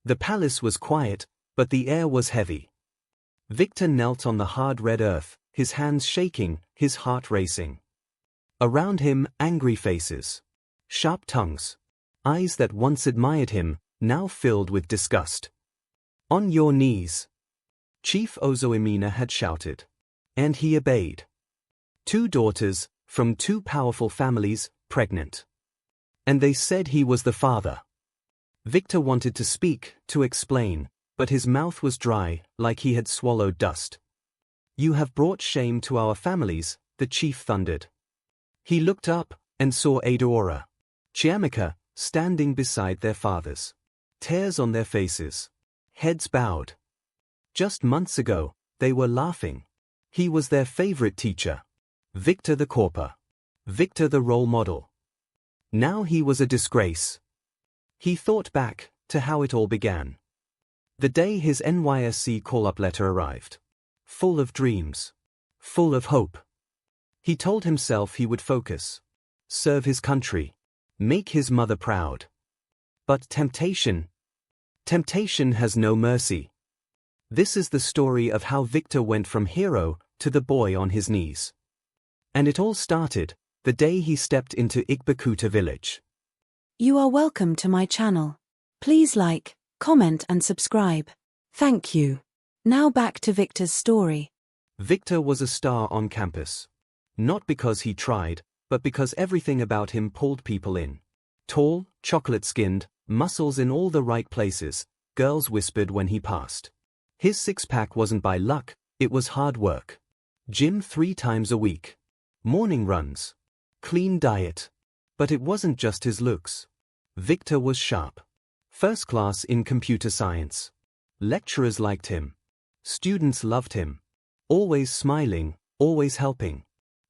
The palace was quiet, but the air was heavy. Victor knelt on the hard red earth, his hands shaking, his heart racing. Around him, angry faces. Sharp tongues. Eyes that once admired him, now filled with disgust. "On your knees!" Chief Ozoemena had shouted. And he obeyed. 2 daughters, from 2 powerful families, pregnant. And they said he was the father. Victor wanted to speak, to explain, but his mouth was dry, like he had swallowed dust. "You have brought shame to our families," the chief thundered. He looked up, and saw Adaora, Chiamaka, standing beside their fathers. Tears on their faces. Heads bowed. Just months ago, they were laughing. He was their favorite teacher. Victor the Corper. Victor the role model. Now he was a disgrace. He thought back to how it all began. The day his NYSC call-up letter arrived. Full of dreams. Full of hope. He told himself he would focus. Serve his country. Make his mother proud. But temptation has no mercy. This is the story of how Victor went from hero to the boy on his knees. And it all started the day he stepped into Impregnates village. You are welcome to my channel. Please like, comment and subscribe. Thank you. Now back to Victor's story. Victor was a star on campus. Not because he tried, but because everything about him pulled people in. Tall, chocolate-skinned, muscles in all the right places, girls whispered when he passed. His six-pack wasn't by luck, it was hard work. Gym 3 times a week. Morning runs. Clean diet. But it wasn't just his looks. Victor was sharp. First class in computer science. Lecturers liked him. Students loved him. Always smiling, always helping.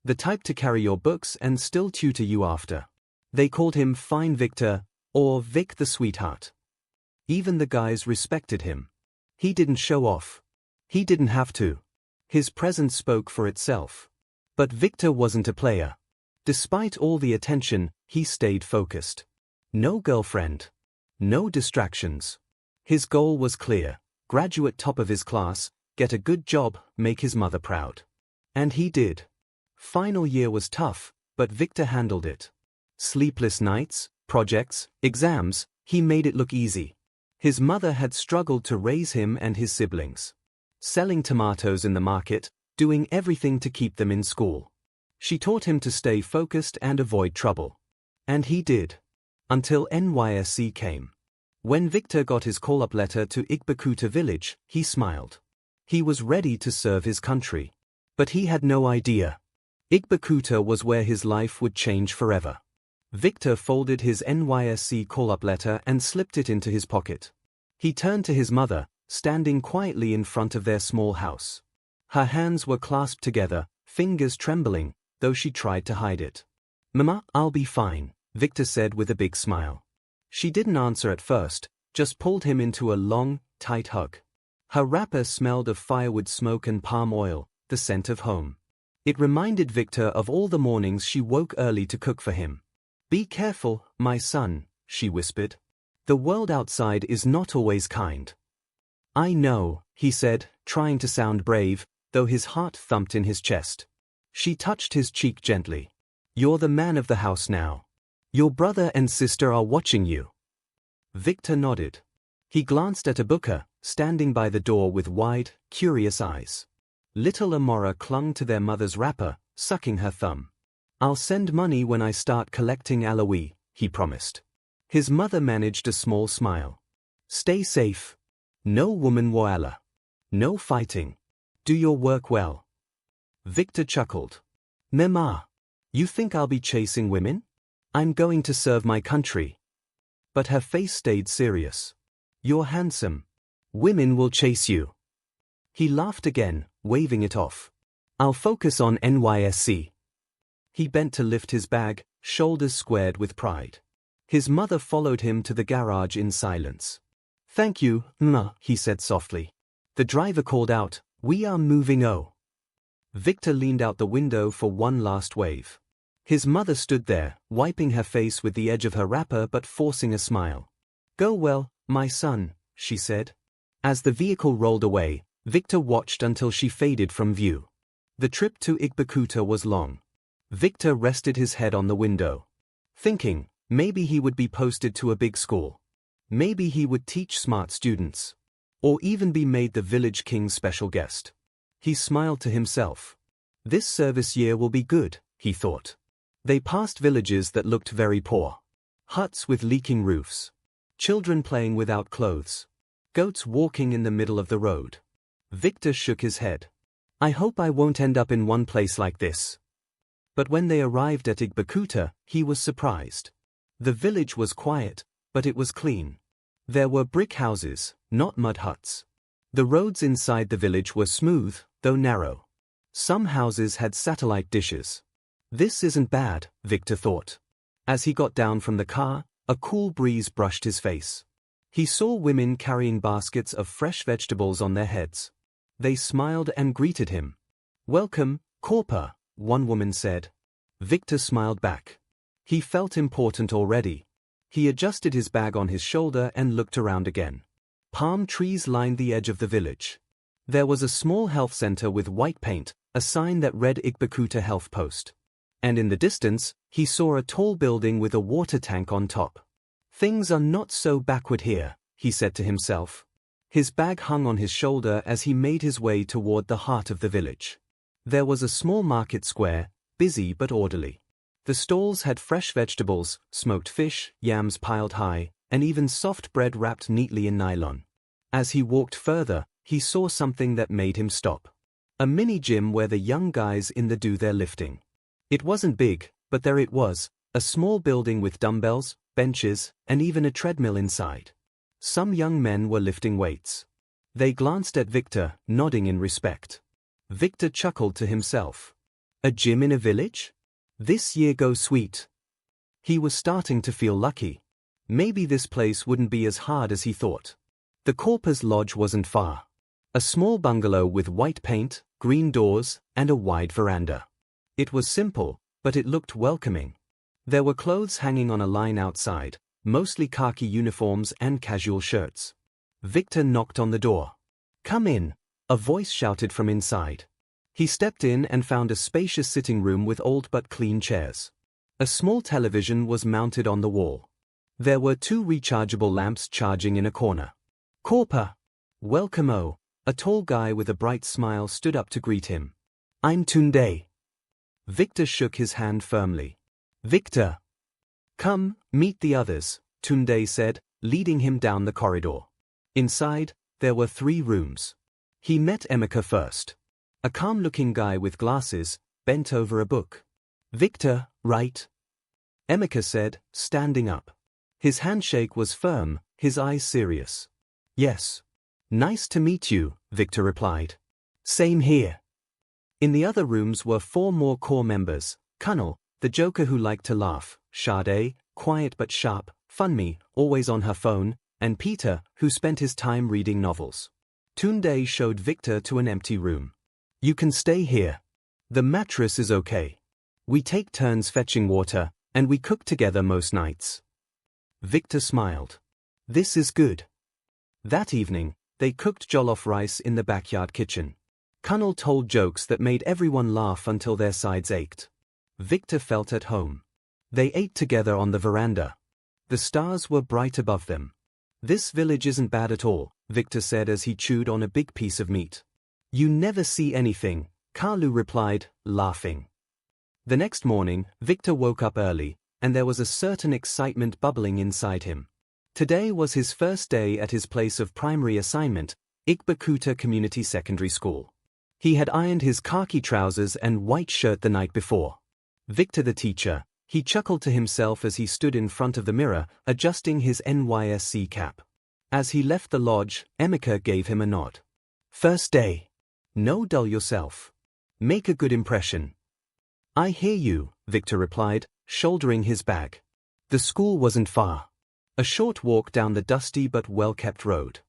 The type to carry your books and still tutor you after. They called him Fine Victor, or Vic the Sweetheart. Even the guys respected him. He didn't show off. He didn't have to. His presence spoke for itself. But Victor wasn't a player. Despite all the attention, he stayed focused. No girlfriend. No distractions. His goal was clear. Graduate top of his class, get a good job, make his mother proud. And he did. Final year was tough, but Victor handled it. Sleepless nights, projects, exams, he made it look easy. His mother had struggled to raise him and his siblings. Selling tomatoes in the market, doing everything to keep them in school. She taught him to stay focused and avoid trouble. And he did. Until NYSC came. When Victor got his call-up letter to Impregnates village, he smiled. He was ready to serve his country. But he had no idea. Impregnates was where his life would change forever. Victor folded his NYSC call-up letter and slipped it into his pocket. He turned to his mother, standing quietly in front of their small house. Her hands were clasped together, fingers trembling, though she tried to hide it. "Mama, I'll be fine," Victor said with a big smile. She didn't answer at first, just pulled him into a long, tight hug. Her wrapper smelled of firewood smoke and palm oil, the scent of home. It reminded Victor of all the mornings she woke early to cook for him. "Be careful, my son," she whispered. "The world outside is not always kind." "I know," he said, trying to sound brave, though his heart thumped in his chest. She touched his cheek gently. "You're the man of the house now. Your brother and sister are watching you." Victor nodded. He glanced at Abuka, standing by the door with wide, curious eyes. Little Amora clung to their mother's wrapper, sucking her thumb. "I'll send money when I start collecting Alawi," he promised. His mother managed a small smile. "Stay safe. No woman woala. No fighting. Do your work well." Victor chuckled. "Mema, you think I'll be chasing women? I'm going to serve my country." But her face stayed serious. "You're handsome. Women will chase you." He laughed again, waving it off. "I'll focus on NYSC." He bent to lift his bag, shoulders squared with pride. His mother followed him to the garage in silence. "Thank you, Ma," he said softly. The driver called out, "We are moving oh." Victor leaned out the window for one last wave. His mother stood there, wiping her face with the edge of her wrapper but forcing a smile. "Go well, my son," she said. As the vehicle rolled away, Victor watched until she faded from view. The trip to Impregnates was long. Victor rested his head on the window, thinking, maybe he would be posted to a big school. Maybe he would teach smart students. Or even be made the village king's special guest. He smiled to himself. This service year will be good, he thought. They passed villages that looked very poor. Huts with leaking roofs. Children playing without clothes. Goats walking in the middle of the road. Victor shook his head. I hope I won't end up in one place like this. But when they arrived at Impregnates, he was surprised. The village was quiet, but it was clean. There were brick houses, not mud huts. The roads inside the village were smooth, though narrow. Some houses had satellite dishes. This isn't bad, Victor thought. As he got down from the car, a cool breeze brushed his face. He saw women carrying baskets of fresh vegetables on their heads. They smiled and greeted him. Welcome, Corper, one woman said. Victor smiled back. He felt important already. He adjusted his bag on his shoulder and looked around again. Palm trees lined the edge of the village. There was a small health center with white paint, a sign that read Impregnates Health Post. And in the distance, he saw a tall building with a water tank on top. Things are not so backward here, he said to himself. His bag hung on his shoulder as he made his way toward the heart of the village. There was a small market square, busy but orderly. The stalls had fresh vegetables, smoked fish, yams piled high, and even soft bread wrapped neatly in nylon. As he walked further, he saw something that made him stop. A mini gym where the young guys in the do their lifting. It wasn't big, but there it was, a small building with dumbbells, benches, and even a treadmill inside. Some young men were lifting weights. They glanced at Victor, nodding in respect. Victor chuckled to himself. A gym in a village? This year goes sweet. He was starting to feel lucky. Maybe this place wouldn't be as hard as he thought. The Corper's lodge wasn't far. A small bungalow with white paint, green doors, and a wide veranda. It was simple, but it looked welcoming. There were clothes hanging on a line outside, mostly khaki uniforms and casual shirts. Victor knocked on the door. Come in, a voice shouted from inside. He stepped in and found a spacious sitting room with old but clean chairs. A small television was mounted on the wall. There were 2 rechargeable lamps charging in a corner. Corper! Welcome. A tall guy with a bright smile stood up to greet him. I'm Tunde. Victor shook his hand firmly. Victor! Come, meet the others, Tunde said, leading him down the corridor. Inside, there were 3 rooms. He met Emeka first. A calm-looking guy with glasses, bent over a book. Victor, right? Emeka said, standing up. His handshake was firm, his eyes serious. Yes. Nice to meet you, Victor replied. Same here. In the other rooms were 4 more core members, Kunal, the joker who liked to laugh, Sade, quiet but sharp, Funmi, always on her phone, and Peter, who spent his time reading novels. Tunde showed Victor to an empty room. You can stay here. The mattress is okay. We take turns fetching water, and we cook together most nights. Victor smiled. This is good. That evening, they cooked jollof rice in the backyard kitchen. Kunal told jokes that made everyone laugh until their sides ached. Victor felt at home. They ate together on the veranda. The stars were bright above them. This village isn't bad at all, Victor said as he chewed on a big piece of meat. You never see anything, Kalu replied, laughing. The next morning, Victor woke up early, and there was a certain excitement bubbling inside him. Today was his first day at his place of primary assignment, Impregnates Community Secondary School. He had ironed his khaki trousers and white shirt the night before. Victor the teacher, he chuckled to himself as he stood in front of the mirror, adjusting his NYSC cap. As he left the lodge, Emeka gave him a nod. First day. No dull yourself. Make a good impression. I hear you, Victor replied, shouldering his bag. The school wasn't far. A short walk down the dusty but well-kept road.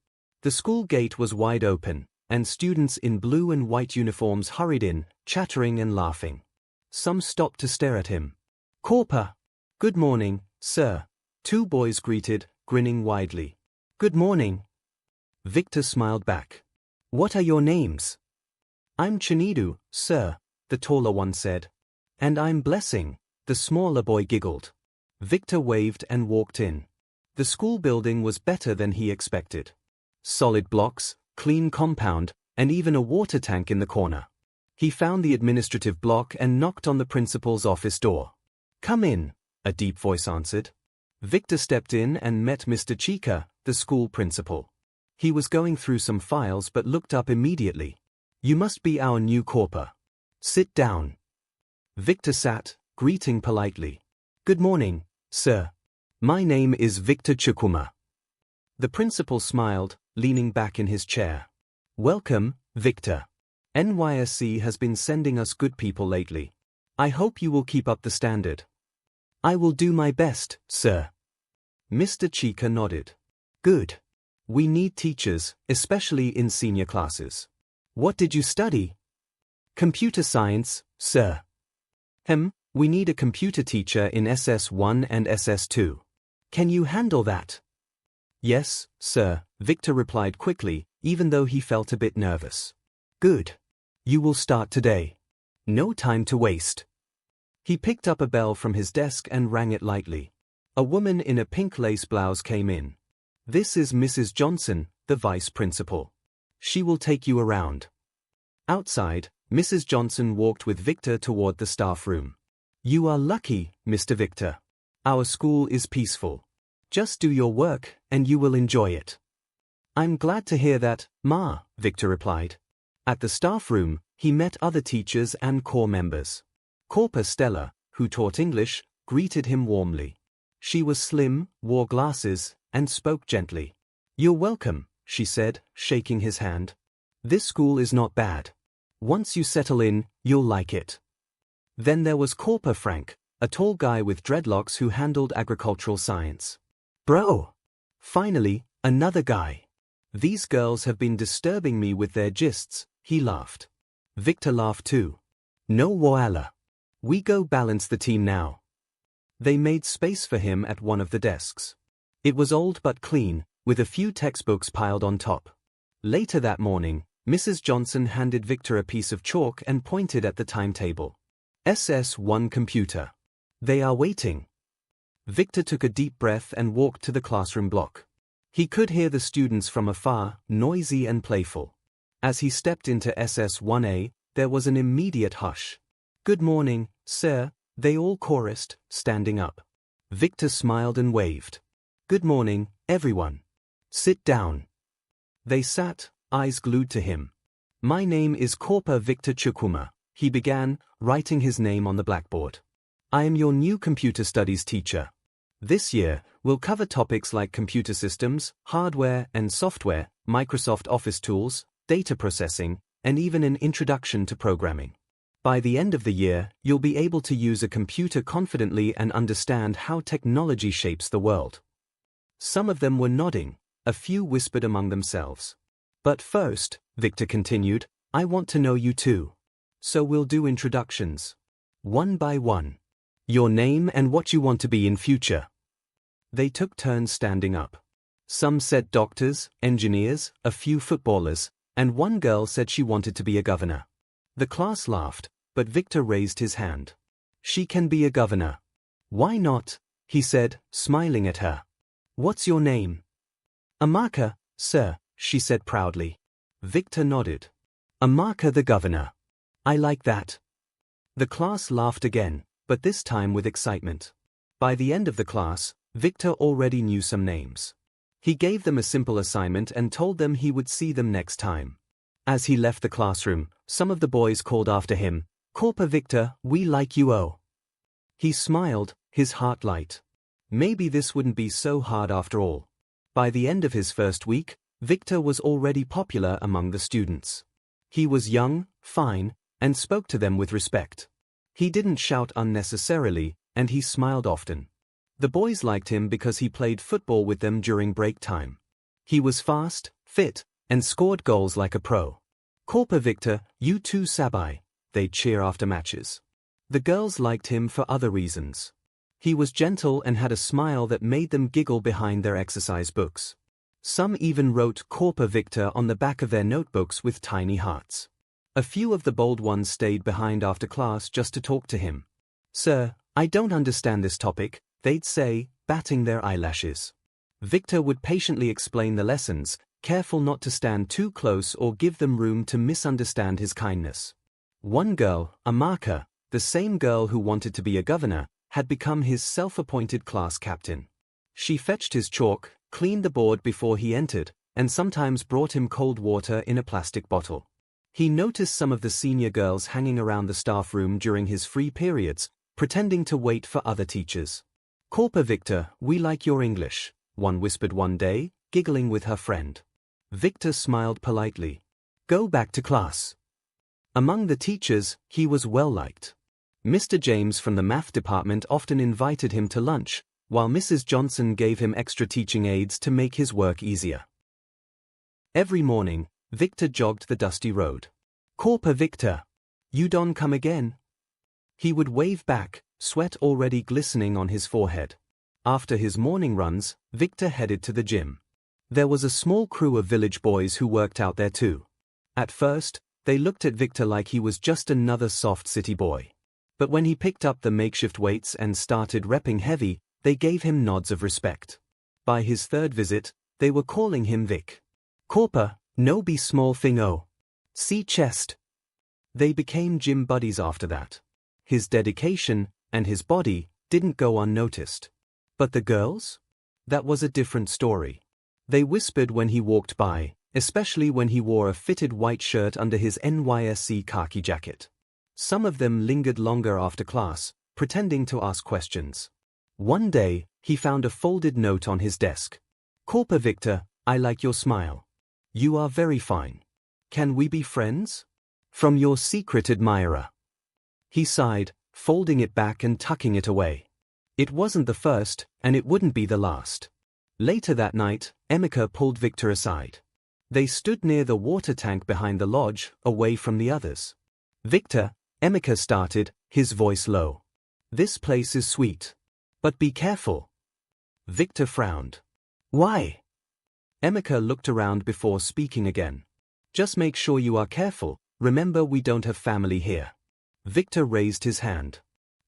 The school gate was wide open, and students in blue and white uniforms hurried in, chattering and laughing. Some stopped to stare at him. Corper! Good morning, sir. 2 boys greeted, grinning widely. Good morning. Victor smiled back. What are your names? I'm Chinedu, sir, the taller one said. And I'm Blessing, the smaller boy giggled. Victor waved and walked in. The school building was better than he expected. Solid blocks, clean compound, and even a water tank in the corner. He found the administrative block and knocked on the principal's office door. Come in, a deep voice answered. Victor stepped in and met Mr. Chika, the school principal. He was going through some files but looked up immediately. You must be our new Corper. Sit down. Victor sat, greeting politely. Good morning, sir. My name is Victor Chukwuma. The principal smiled, leaning back in his chair. Welcome, Victor. NYSC has been sending us good people lately. I hope you will keep up the standard. I will do my best, sir. Mr. Chika nodded. Good. We need teachers, especially in senior classes. What did you study? Computer science, sir. We need a computer teacher in SS1 and SS2. Can you handle that? Yes, sir, Victor replied quickly, even though he felt a bit nervous. Good. You will start today. No time to waste. He picked up a bell from his desk and rang it lightly. A woman in a pink lace blouse came in. This is Mrs. Johnson, the vice principal. She will take you around. Outside, Mrs. Johnson walked with Victor toward the staff room. You are lucky, Mr. Victor. Our school is peaceful. Just do your work, and you will enjoy it. I'm glad to hear that, Ma, Victor replied. At the staff room, he met other teachers and corps members. Corper Stella, who taught English, greeted him warmly. She was slim, wore glasses, and spoke gently. You're welcome, she said, shaking his hand. This school is not bad. Once you settle in, you'll like it. Then there was Corper Frank, a tall guy with dreadlocks who handled agricultural science. Bro! Finally, another guy. These girls have been disturbing me with their gists, he laughed. Victor laughed too. No voila. We go balance the team now. They made space for him at one of the desks. It was old but clean, with a few textbooks piled on top. Later that morning, Mrs. Johnson handed Victor a piece of chalk and pointed at the timetable. SS1 computer. They are waiting. Victor took a deep breath and walked to the classroom block. He could hear the students from afar, noisy and playful. As he stepped into SS1A, there was an immediate hush. Good morning, sir, they all chorused, standing up. Victor smiled and waved. Good morning, everyone. Sit down. They sat, eyes glued to him. My name is Corper Victor Chukwuma, he began, writing his name on the blackboard. I am your new computer studies teacher. This year, we'll cover topics like computer systems, hardware and software, Microsoft Office tools, data processing, and even an introduction to programming. By the end of the year, you'll be able to use a computer confidently and understand how technology shapes the world. Some of them were nodding, a few whispered among themselves. But first, Victor continued, I want to know you too. So we'll do introductions. One by one. Your name and what you want to be in future. They took turns standing up. Some said doctors, engineers, a few footballers, and one girl said she wanted to be a governor. The class laughed, but Victor raised his hand. She can be a governor. Why not? He said, smiling at her. What's your name? Amaka, sir, she said proudly. Victor nodded. Amaka the governor. I like that. The class laughed again, but this time with excitement. By the end of the class, Victor already knew some names. He gave them a simple assignment and told them he would see them next time. As he left the classroom, some of the boys called after him, Corper Victor, we like you oh. He smiled, his heart light. Maybe this wouldn't be so hard after all. By the end of his first week, Victor was already popular among the students. He was young, fine, and spoke to them with respect. He didn't shout unnecessarily, and he smiled often. The boys liked him because he played football with them during break time. He was fast, fit, and scored goals like a pro. Corper Victor, you too Sabai, they'd cheer after matches. The girls liked him for other reasons. He was gentle and had a smile that made them giggle behind their exercise books. Some even wrote Corper Victor on the back of their notebooks with tiny hearts. A few of the bold ones stayed behind after class just to talk to him. "Sir, I don't understand this topic," they'd say, batting their eyelashes. Victor would patiently explain the lessons, careful not to stand too close or give them room to misunderstand his kindness. One girl, Amaka, the same girl who wanted to be a governor, had become his self-appointed class captain. She fetched his chalk, cleaned the board before he entered, and sometimes brought him cold water in a plastic bottle. He noticed some of the senior girls hanging around the staff room during his free periods, pretending to wait for other teachers. "Corper Victor, we like your English," one whispered one day, giggling with her friend. Victor smiled politely. "Go back to class." Among the teachers, he was well liked. Mr. James from the math department often invited him to lunch, while Mrs. Johnson gave him extra teaching aids to make his work easier. Every morning, Victor jogged the dusty road. "Corper Victor, you don't come again?" He would wave back, sweat already glistening on his forehead. After his morning runs, Victor headed to the gym. There was a small crew of village boys who worked out there too. At first, they looked at Victor like he was just another soft city boy. But when he picked up the makeshift weights and started repping heavy, they gave him nods of respect. By his third visit, they were calling him Vic. "Corper, no be small thing oh. See chest." They became gym buddies after that. His dedication, and his body, didn't go unnoticed. But the girls? That was a different story. They whispered when he walked by, especially when he wore a fitted white shirt under his NYSC khaki jacket. Some of them lingered longer after class, pretending to ask questions. One day, he found a folded note on his desk. "Corper Victor, I like your smile. You are very fine. Can we be friends? From your secret admirer." He sighed, folding it back and tucking it away. It wasn't the first, and it wouldn't be the last. Later that night, Emeka pulled Victor aside. They stood near the water tank behind the lodge, away from the others. "Victor," Emeka started, his voice low. "This place is sweet. But be careful." Victor frowned. "Why?" Emeka looked around before speaking again. "Just make sure you are careful, remember we don't have family here." Victor raised his hand.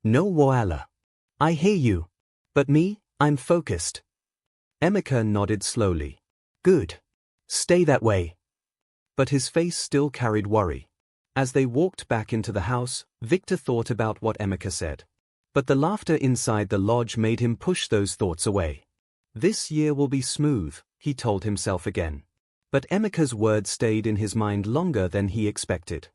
"No Woala. I hear you. But me, I'm focused." Emeka nodded slowly. "Good. Stay that way." But his face still carried worry. As they walked back into the house, Victor thought about what Emeka said. But the laughter inside the lodge made him push those thoughts away. "This year will be smooth," he told himself again. But Emeka's words stayed in his mind longer than he expected.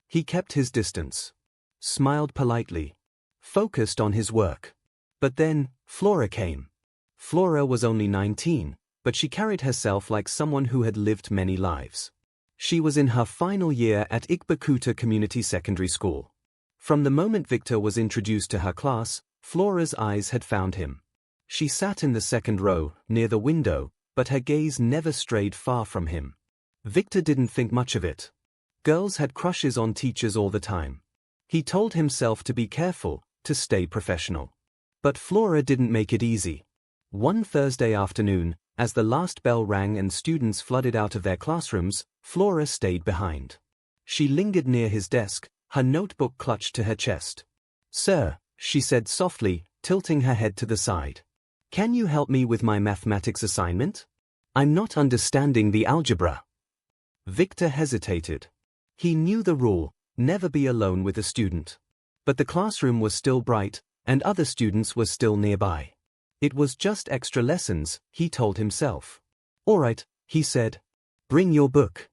He kept his distance. Smiled politely. Focused on his work. But then, Flora came. Flora was only 19, but she carried herself like someone who had lived many lives. She was in her final year at Igbakuta Community Secondary School. From the moment Victor was introduced to her class, Flora's eyes had found him. She sat in the second row, near the window, but her gaze never strayed far from him. Victor didn't think much of it. Girls had crushes on teachers all the time. He told himself to be careful, to stay professional. But Flora didn't make it easy. One Thursday afternoon, as the last bell rang and students flooded out of their classrooms, Flora stayed behind. She lingered near his desk, her notebook clutched to her chest. "Sir," she said softly, tilting her head to the side. "Can you help me with my mathematics assignment? I'm not understanding the algebra." Victor hesitated. He knew the rule, never be alone with a student. But the classroom was still bright, and other students were still nearby. It was just extra lessons, he told himself. "All right," he said. "Bring your book."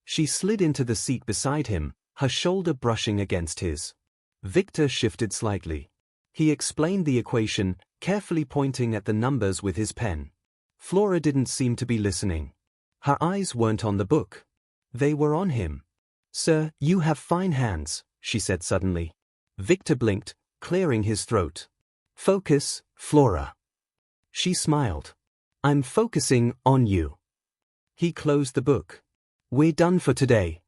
She slid into the seat beside him, her shoulder brushing against his. Victor shifted slightly. He explained the equation, carefully pointing at the numbers with his pen. Flora didn't seem to be listening. Her eyes weren't on the book. They were on him. "Sir, you have fine hands," she said suddenly. Victor blinked, clearing his throat. "Focus, Flora." She smiled. "I'm focusing on you." He closed the book. "We're done for today."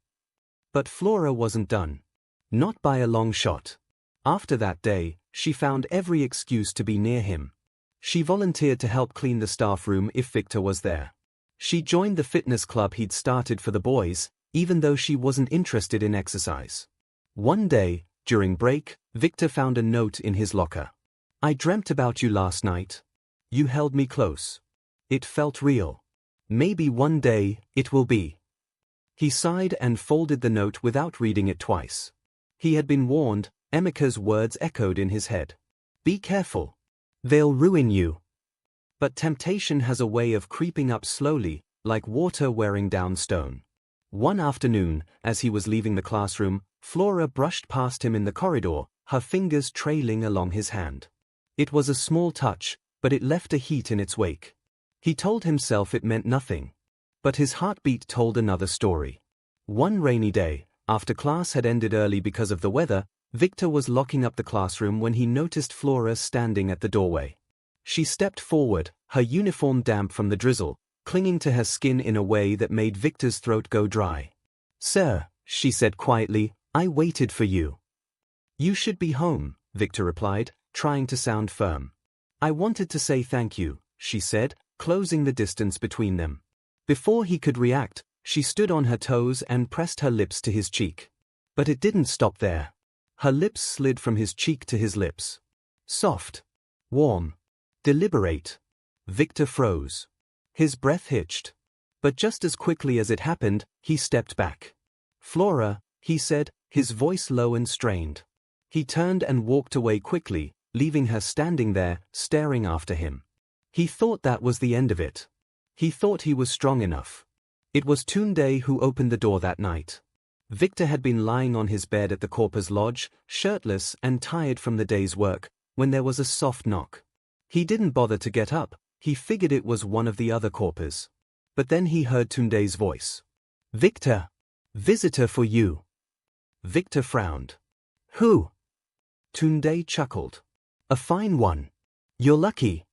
But Flora wasn't done. Not by a long shot. After that day, she found every excuse to be near him. She volunteered to help clean the staff room if Victor was there. She joined the fitness club he'd started for the boys, even though she wasn't interested in exercise. One day, during break, Victor found a note in his locker. "I dreamt about you last night. You held me close. It felt real. Maybe one day, it will be." He sighed and folded the note without reading it twice. He had been warned. Emeka's words echoed in his head. "Be careful. They'll ruin you." But temptation has a way of creeping up slowly, like water wearing down stone. One afternoon, as he was leaving the classroom, Flora brushed past him in the corridor, her fingers trailing along his hand. It was a small touch, but it left a heat in its wake. He told himself it meant nothing. But his heartbeat told another story. One rainy day, after class had ended early because of the weather, Victor was locking up the classroom when he noticed Flora standing at the doorway. She stepped forward, her uniform damp from the drizzle, clinging to her skin in a way that made Victor's throat go dry. "Sir," she said quietly, "I waited for you." "You should be home," Victor replied, trying to sound firm. "I wanted to say thank you," she said, closing the distance between them. Before he could react, she stood on her toes and pressed her lips to his cheek. But it didn't stop there. Her lips slid from his cheek to his lips. Soft. Warm. Deliberate. Victor froze. His breath hitched. But just as quickly as it happened, he stepped back. "Flora," he said, his voice low and strained. He turned and walked away quickly, leaving her standing there, staring after him. He thought that was the end of it. He thought he was strong enough. It was Tunde who opened the door that night. Victor had been lying on his bed at the Corper's lodge, shirtless and tired from the day's work, when there was a soft knock. He didn't bother to get up. He figured it was one of the other Corpers. But then he heard Tunde's voice. "Victor! Visitor for you." Victor frowned. "Who?" Tunde chuckled. "A fine one. You're lucky."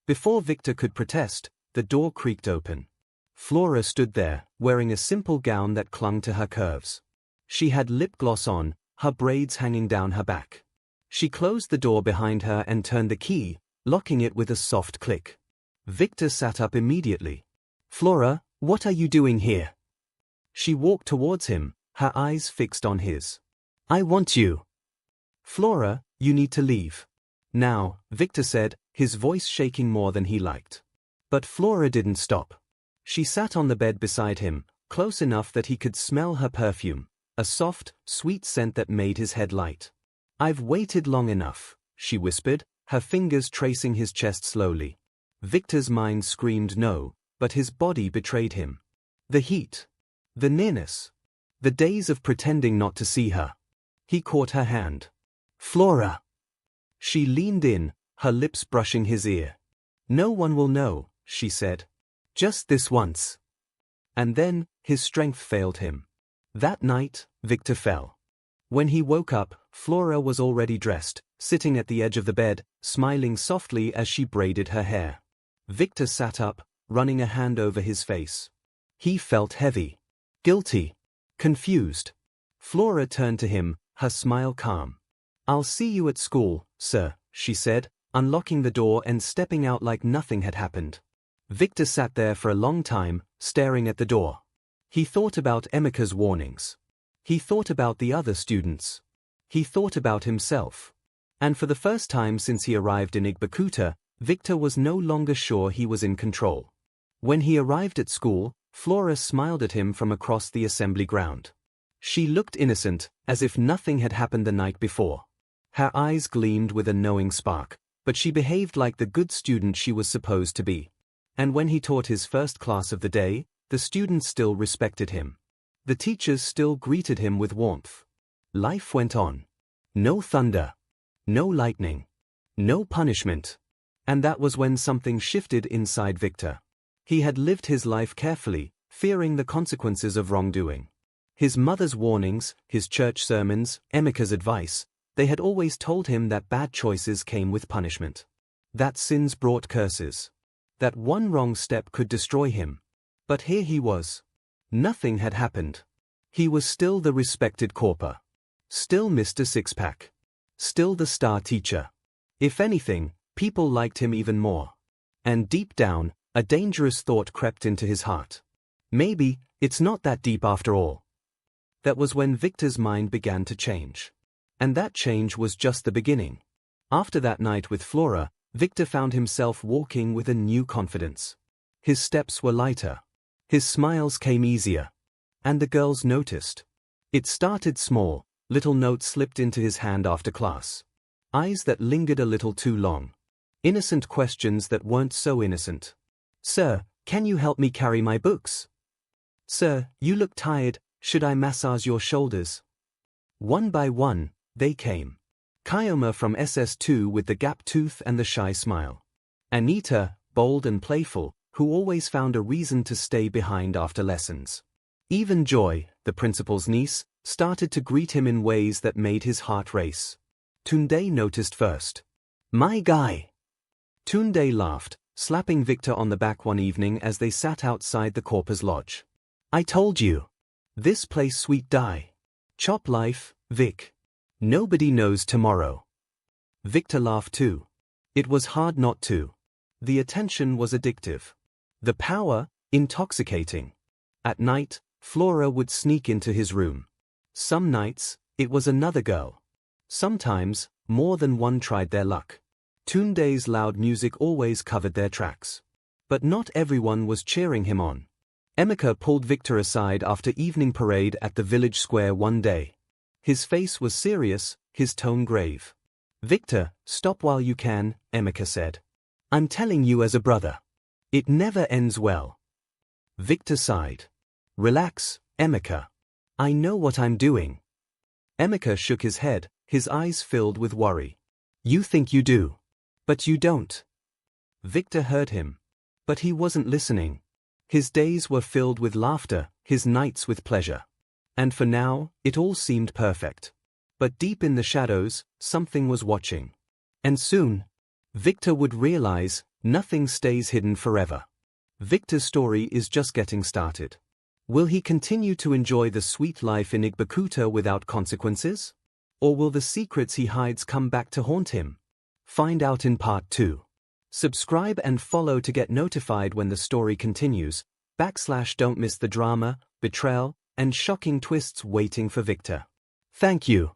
Before Victor could protest, the door creaked open. Flora stood there, wearing a simple gown that clung to her curves. She had lip gloss on, her braids hanging down her back. She closed the door behind her and turned the key, locking it with a soft click. Victor sat up immediately. "Flora, what are you doing here?" She walked towards him, her eyes fixed on his. "I want you." "Flora, you need to leave. Now," Victor said, his voice shaking more than he liked. But Flora didn't stop. She sat on the bed beside him, close enough that he could smell her perfume, a soft, sweet scent that made his head light. "I've waited long enough," she whispered, her fingers tracing his chest slowly. Victor's mind screamed no, but his body betrayed him. The heat. The nearness. The days of pretending not to see her. He caught her hand. "Flora." She leaned in, her lips brushing his ear. "No one will know," she said. "Just this once." And then, his strength failed him. That night, Victor fell. When he woke up, Flora was already dressed, sitting at the edge of the bed, smiling softly as she braided her hair. Victor sat up, running a hand over his face. He felt heavy. Guilty. Confused. Flora turned to him, her smile calm. "I'll see you at school, sir," she said, unlocking the door and stepping out like nothing had happened. Victor sat there for a long time, staring at the door. He thought about Emeka's warnings. He thought about the other students. He thought about himself. And for the first time since he arrived in Igbakuta, Victor was no longer sure he was in control. When he arrived at school, Flora smiled at him from across the assembly ground. She looked innocent, as if nothing had happened the night before. Her eyes gleamed with a knowing spark, but she behaved like the good student she was supposed to be. And when he taught his first class of the day, the students still respected him. The teachers still greeted him with warmth. Life went on. No thunder. No lightning. No punishment. And that was when something shifted inside Victor. He had lived his life carefully, fearing the consequences of wrongdoing. His mother's warnings, his church sermons, Emeka's advice, they had always told him that bad choices came with punishment. That sins brought curses. That one wrong step could destroy him. But here he was. Nothing had happened. He was still the respected Corper. Still Mr. Sixpack. Still the star teacher. If anything, people liked him even more. And deep down, A dangerous thought crept into his heart. Maybe, it's not that deep after all. That was when Victor's mind began to change. And that change was just the beginning. After that night with Flora, Victor found himself walking with a new confidence. His steps were lighter. His smiles came easier. And the girls noticed. It started small, little notes slipped into his hand after class. Eyes that lingered a little too long. Innocent questions that weren't so innocent. "Sir, can you help me carry my books?" "Sir, you look tired, should I massage your shoulders?" One by one, they came. Kyoma from SS2 with the gap tooth and the shy smile. Anita, bold and playful, who always found a reason to stay behind after lessons. Even Joy, the principal's niece, started to greet him in ways that made his heart race. Tunde noticed first. "My guy!" Tunde laughed, slapping Victor on the back one evening as they sat outside the Corper's lodge. "I told you. This place sweet die. Chop life, Vic. Nobody knows tomorrow." Victor laughed too. It was hard not to. The attention was addictive. The power, intoxicating. At night, Flora would sneak into his room. Some nights, it was another girl. Sometimes, more than one tried their luck. Tunde's loud music always covered their tracks. But not everyone was cheering him on. Emeka pulled Victor aside after evening parade at the village square one day. His face was serious, his tone grave. "Victor, stop while you can," Emeka said. "I'm telling you as a brother. It never ends well." Victor sighed. "Relax, Emeka. I know what I'm doing." Emeka shook his head, his eyes filled with worry. "You think you do. But you don't." Victor heard him. But he wasn't listening. His days were filled with laughter, his nights with pleasure. And for now, it all seemed perfect. But deep in the shadows, something was watching. And soon, Victor would realize, nothing stays hidden forever. Victor's story is just getting started. Will he continue to enjoy the sweet life in Igbokuta without consequences? Or will the secrets he hides come back to haunt him? Find out in part 2. Subscribe and follow to get notified when the story continues. Don't miss the drama, betrayal, and shocking twists waiting for Victor. Thank you.